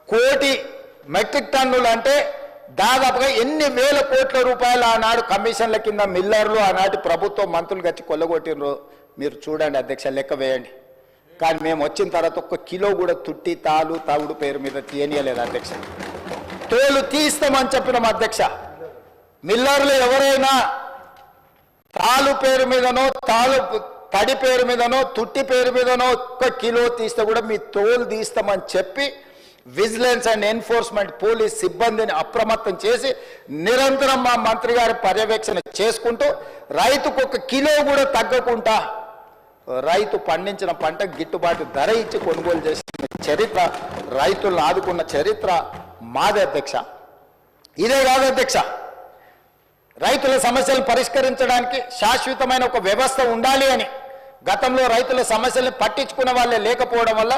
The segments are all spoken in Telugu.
కోటి మెట్రిక్ టన్నులు అంటే దాదాపుగా ఎన్ని వేల కోట్ల రూపాయలు ఆనాడు కమిషన్ల కింద మిల్లర్లు ఆనాటి ప్రభుత్వం మంత్రులు గచ్చి కొల్లగొట్టినరు మీరు చూడండి అధ్యక్ష, లెక్క వేయండి. కానీ మేము వచ్చిన తర్వాత ఒక్క కిలో కూడా తుట్టి తాలు తవుడు పేరు మీద తీయనియలేదు అధ్యక్ష. తోలు తీస్తామని చెప్పినాం అధ్యక్ష. మిల్లర్లు ఎవరైనా తాలు పేరు మీదనో తడి పేరు మీదనో తుట్టి పేరు మీదనో ఒక్క కిలో తీస్తే కూడా మీ తోలు తీస్తామని చెప్పి విజిలెన్స్ అండ్ ఎన్ఫోర్స్మెంట్ పోలీస్ సిబ్బందిని అప్రమత్తం చేసి నిరంతరం మా మంత్రి గారి పర్యవేక్షణ చేసుకుంటూ రైతుకు ఒక కిలో కూడా తగ్గకుండా రైతు పండించిన పంట గిట్టుబాటు ధర ఇచ్చి కొనుగోలు చేసిన చరిత్ర, రైతులను ఆదుకున్న చరిత్ర మాదే అధ్యక్ష. ఇదే కాదు అధ్యక్ష, రైతుల సమస్యలను పరిష్కరించడానికి శాశ్వతమైన ఒక వ్యవస్థ ఉండాలి అని గతంలో రైతుల సమస్యలను పట్టించుకున్న వాళ్ళే లేకపోవడం వల్ల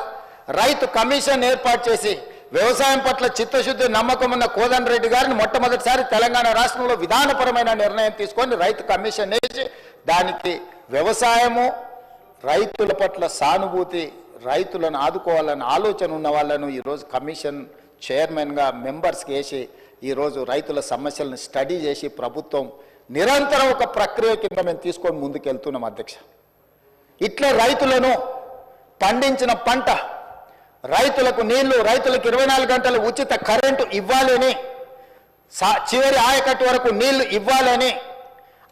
రైతు కమిషన్ ఏర్పాటు చేసి వ్యవసాయం పట్ల చిత్తశుద్ధి నమ్మకం ఉన్న కోదండ రెడ్డి గారిని మొట్టమొదటిసారి తెలంగాణ రాష్ట్రంలో విధానపరమైన నిర్ణయం తీసుకొని రైతు కమిషన్ వేసి దానికి వ్యవసాయము రైతుల పట్ల సానుభూతి, రైతులను ఆదుకోవాలన్న ఆలోచన ఉన్న వాళ్ళను ఈరోజు కమిషన్ చైర్మన్గా మెంబర్స్కి వేసి ఈరోజు రైతుల సమస్యలను స్టడీ చేసి ప్రభుత్వం నిరంతరం ఒక ప్రక్రియ కింద మేము తీసుకొని ముందుకెళ్తున్నాం అధ్యక్ష. ఇట్లా రైతులను పండించిన పంట, రైతులకు నీళ్లు, రైతులకు 24 గంటలు ఉచిత కరెంటు ఇవ్వాలని, చివరి ఆయకట్టు వరకు నీళ్లు ఇవ్వాలని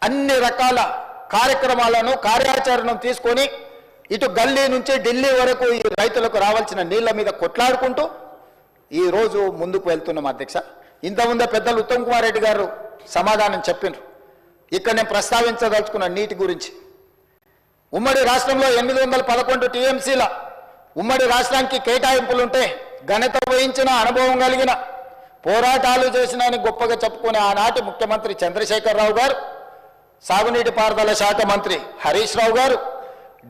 అన్ని రకాల కార్యక్రమాలను కార్యాచరణను తీసుకొని ఇటు గల్లీ నుంచి ఢిల్లీ వరకు ఈ రైతులకు రావాల్సిన నీళ్ల మీద కొట్లాడుకుంటూ ఈరోజు ముందుకు వెళ్తున్నాం అధ్యక్ష. ఇంతకుముందే పెద్దలు ఉత్తమ్ కుమార్ రెడ్డి గారు సమాధానం చెప్పినారు. ఇక్కడ నేను ప్రస్తావించదలుచుకున్న నీటి గురించి. ఉమ్మడి రాష్ట్రంలో 811 టీఎంసీల ఉమ్మడి రాష్ట్రానికి కేటాయింపులుంటే ఘనత వహించిన అనుభవం కలిగిన పోరాటాలు చేసిన అని గొప్పగా చెప్పుకునే ఆనాటి ముఖ్యమంత్రి చంద్రశేఖరరావు గారు, సాగునీటి పారుదల శాఖ మంత్రి హరీష్ రావు గారు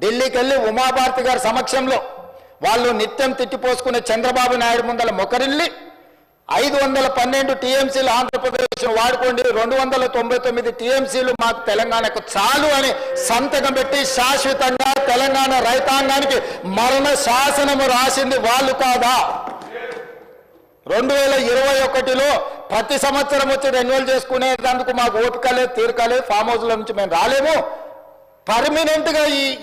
ఢిల్లీకి వెళ్ళి ఉమాభారతి గారి సమక్షంలో వాళ్ళు నిత్యం తిట్టిపోసుకునే చంద్రబాబు నాయుడు ముందల మొకరిల్లి 512 టీఎంసీలు ఆంధ్రప్రదేశ్ వాడుకోండి, 299 టీఎంసీలు మాకు తెలంగాణకు చాలు అని సంతకం పెట్టి శాశ్వతంగా తెలంగాణ రైతాంగానికి మరణ శాసనము రాసింది వాళ్ళు కాదా? 2021లో ప్రతి సంవత్సరం వచ్చి రెన్యువల్ చేసుకునేందుకు మాకు ఓపిక లేదు, తీరిక లేదు, ఫామ్ హౌస్ల నుంచి మేము రాలేము. పర్మనెంట్గా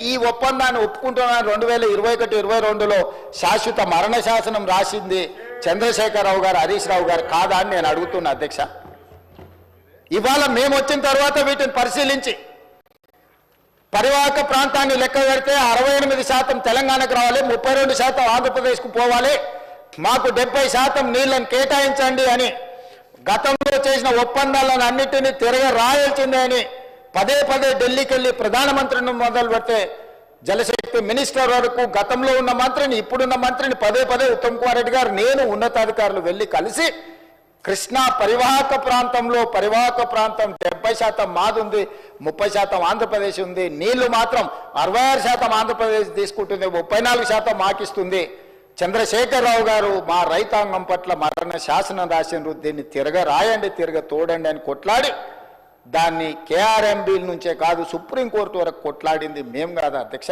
ఈ ఒప్పందాన్ని ఒప్పుకుంటున్నాను 2021-22లో శాశ్వత మరణ శాసనం రాసింది చంద్రశేఖరరావు గారు, హరీష్ రావు గారు కాదా అని నేను అడుగుతున్నా అధ్యక్ష. ఇవాళ మేము వచ్చిన తర్వాత వీటిని పరిశీలించి పరివాహక ప్రాంతాన్ని లెక్క పెడితే 68% తెలంగాణకు రావాలి, 32% ఆంధ్రప్రదేశ్కు పోవాలి, మాకు 70% నీళ్లను కేటాయించండి అని గతంలో చేసిన ఒప్పందాలను అన్నిటినీ తిరగ రాయాల్సిందే అని పదే ఢిల్లీకి వెళ్ళి ప్రధానమంత్రిని మొదలు పెడితే జలశక్తి మినిస్టర్ వరకు గతంలో ఉన్న మంత్రిని, ఇప్పుడున్న మంత్రిని పదే ఉత్తమ్ కుమార్ రెడ్డి గారు, నేను ఉన్నతాధికారులు వెళ్ళి కలిసి కృష్ణా పరివాహక ప్రాంతం 70% మాది ఉంది, 30% ఆంధ్రప్రదేశ్ ఉంది, నీళ్లు మాత్రం 66% ఆంధ్రప్రదేశ్ తీసుకుంటుంది, 34% మాకిస్తుంది. చంద్రశేఖరరావు గారు మా రైతాంగం పట్ల మరణ శాసనం రాసినారు, దీన్ని తిరగ రాయండి, తిరగ తోడండి అని కొట్లాడి దాన్ని కేఆర్ఎంబీ నుంచే కాదు సుప్రీంకోర్టు వరకు కొట్లాడింది మేము కాదా అధ్యక్ష?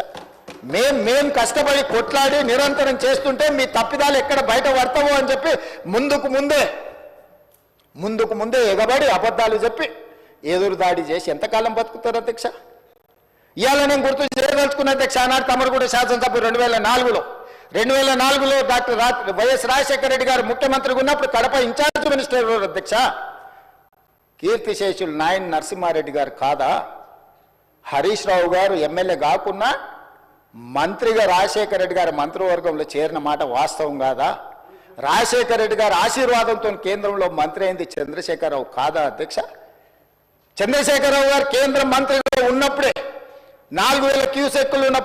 మేం కష్టపడి కొట్లాడి నిరంతరం చేస్తుంటే మీ తప్పిదాలు ఎక్కడ బయట పడతావో అని చెప్పి ముందుకు ముందే ఎగబడి అబద్ధాలు చెప్పి ఎదురుదాడి చేసి ఎంతకాలం బతుకుతారు అధ్యక్ష? ఇవాళ నేను గుర్తు చేయదలుచుకున్న అధ్యక్ష, ఆనాడు తమరుగూడ శాసనసభ 2004లో డాక్టర్ వైఎస్ రాజశేఖర రెడ్డి గారు ముఖ్యమంత్రిగా ఉన్నప్పుడు కడప ఇన్ఛార్జ్ మినిస్టర్ అధ్యక్ష కీర్తిశేషులు నాయన్ నరసింహారెడ్డి గారు కాదా? హరీష్ రావు గారు ఎమ్మెల్యే కాకున్నా మంత్రిగా రాజశేఖర రెడ్డి గారి మంత్రివర్గంలో చేరిన మాట వాస్తవం కాదా? రాజశేఖర రెడ్డి గారి ఆశీర్వాదంతో కేంద్రంలో మంత్రి అయింది చంద్రశేఖరరావు కాదా అధ్యక్ష? చంద్రశేఖరరావు గారు కేంద్ర మంత్రిగా ఉన్నప్పుడే 4000 క్యూసెక్కులు ఉన్న